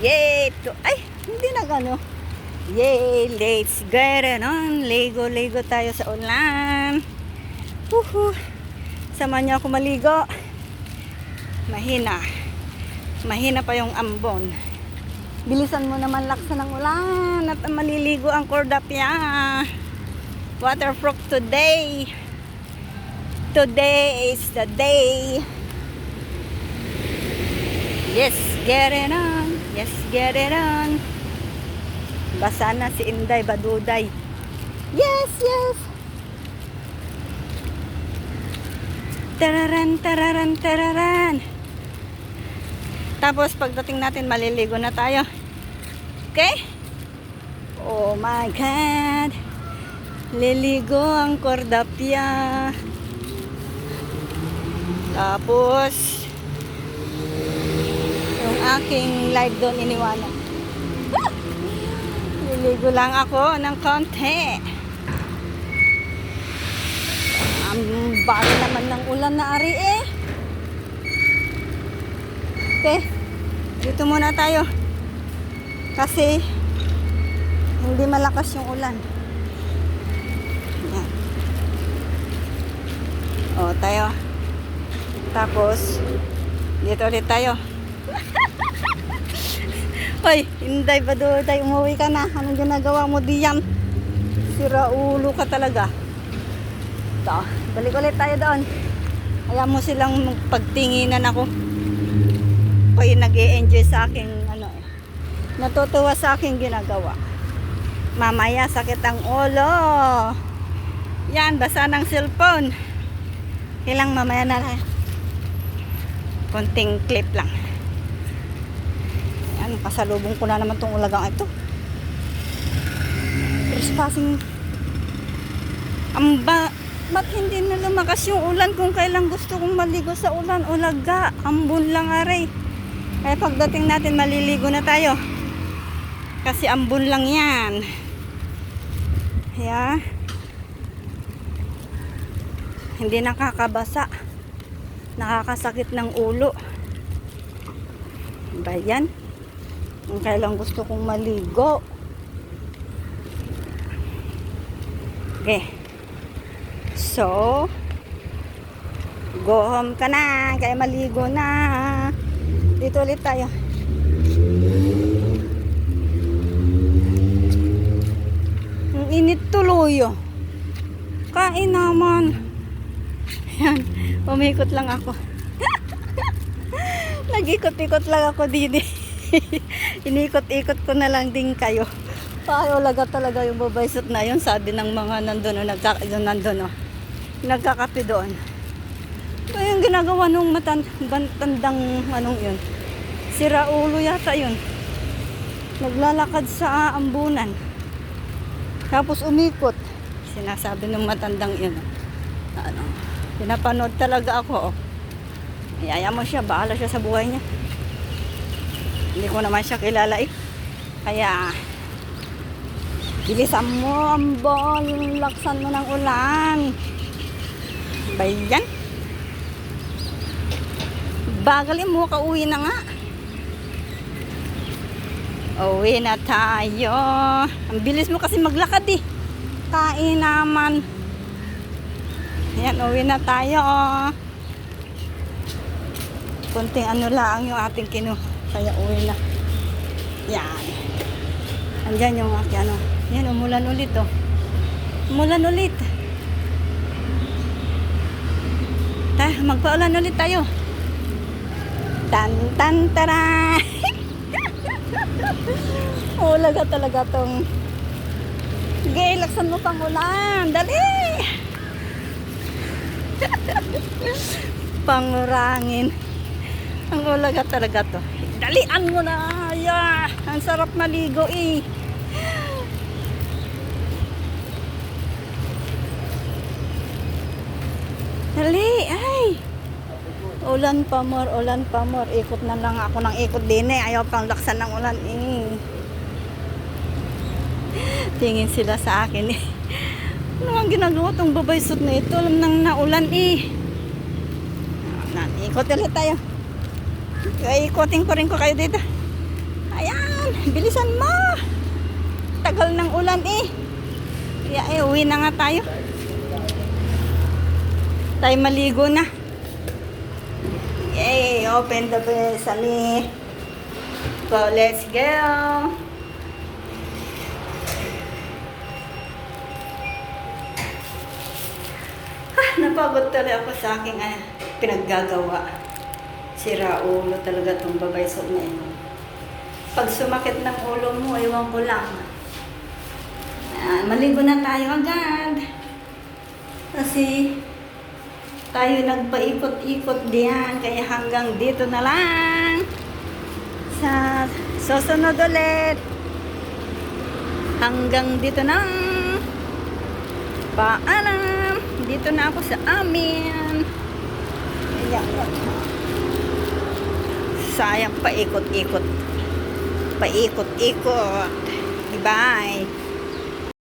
Yay! Ay, hindi na gano. Yay! Let's get it on. Ligo tayo sa ulan. Woohoo! Sama niyo ako maligo. Mahina pa yung ambon. Bilisan mo naman laksa ng ulan at maliligo ang Cordapia. Waterproof today. Today is the day. Yes, get it on. Yes, get it on. Basa na si Inday Baduday. Yes, yes. Tararan, tararan, tararan. Tapos pagdating natin maliligo na tayo. Okay? Oh my God. Liligo ang Cordapia. Tapos yung aking live doon iniwanan. Liligo lang ako ng konti. Ang bago naman ng ulan na ari eh. Okay, dito muna tayo. Kasi hindi malakas yung ulan. Yan. O, tayo. Tapos dito ulit tayo. Hoy, Inday Baduday, umuwi ka na. Anong ginagawa mo diyan? Sira ulo ka talaga. Ito, balik ulit tayo doon. Ayaw mo silang pagtinginan ako. Ako'y nag-e-enjoy sa aking natutuwa sa aking ginagawa. Mamaya sakit ang ulo. Yan, basa ng cellphone. Kailang mamaya na lang. Konting clip lang. Yan, pasalubong ko na naman tong ulagang ito. Trespassing. Ba't hindi na lumakas yung ulan kung kailang gusto kong maligo sa ulan? Ulaga, ambon lang aray. Kaya pagdating natin maliligo na tayo. Kasi ambon lang yan. Kaya hindi nakakabasa. Nakakasakit ng ulo. Ba yan? Kung kailang gusto kong maligo. Okay. So, go home ka na. Kaya maligo na. Dito ulit tayo. Ang init tuloy. Kain naman. Yan. Umikot lang ako. Nag-ikot-ikot lang ako dito. Inikot-ikot ko na lang din kayo. Payo laga talaga yung babaysot na yun. Sabi ng mga nandun nagkakape doon. Ito yung ginagawa nung matandang anong yun. Sira ulo yata yun. Naglalakad sa ambunan. Tapos umikot. Sinasabi ng matandang yun. Pinapanood talaga ako. Iyaya mo siya. Bahala siya sa buhay niya. Hindi ko naman siya kilala eh. Kaya bilisan mo ambon. Laksan mo ng ulan. Bayan. Bagalin mo, kauwi na nga. Uwi na tayo. Ang bilis mo kasi maglakad eh. Kain naman. Ayan, uwi na tayo. Kunting ano lang yung ating kaya uwi na. Yan. Andyan yung aking Yan, umulan ulit oh. Umulan ulit. Magpaulan ulit tayo. Tan tan tara. Ulaga talaga tong. Sige, laksan mo pang ulan. Dali. Pangurangin. Ang ulaga talaga to. Dalian mo na. Yeah. Ang sarap maligo eh. Dali, ay. Ulan pa more. Ikot na lang ako ng ikot din eh. Ayaw pang laksan ng ulan eh. Tingin sila sa akin eh. Ano ang ginagawa tong babaysot na ito? Alam nang naulan eh. Ikot ulit tayo. Ikotin ko rin ko kayo dito. Ayan. bilisan mo. Tagal ng ulan eh. Kaya uwi na nga tayo. Tayo maligo na. Yay, open the sesame. So, let's go. Napagod talaga ako sa aking pinaggagawa. Sira ulo talaga itong babaysok na ito. Pag sumakit ng ulo mo, ewan ko lang. Maligo na tayo agad. Kasi tayo nagpaikot-ikot diyan. Kaya hanggang dito na lang. Sa susunod ulit. Hanggang dito na. Paalam. Dito na ako sa amin. Sayang paikot-ikot. Paikot-ikot. Bye.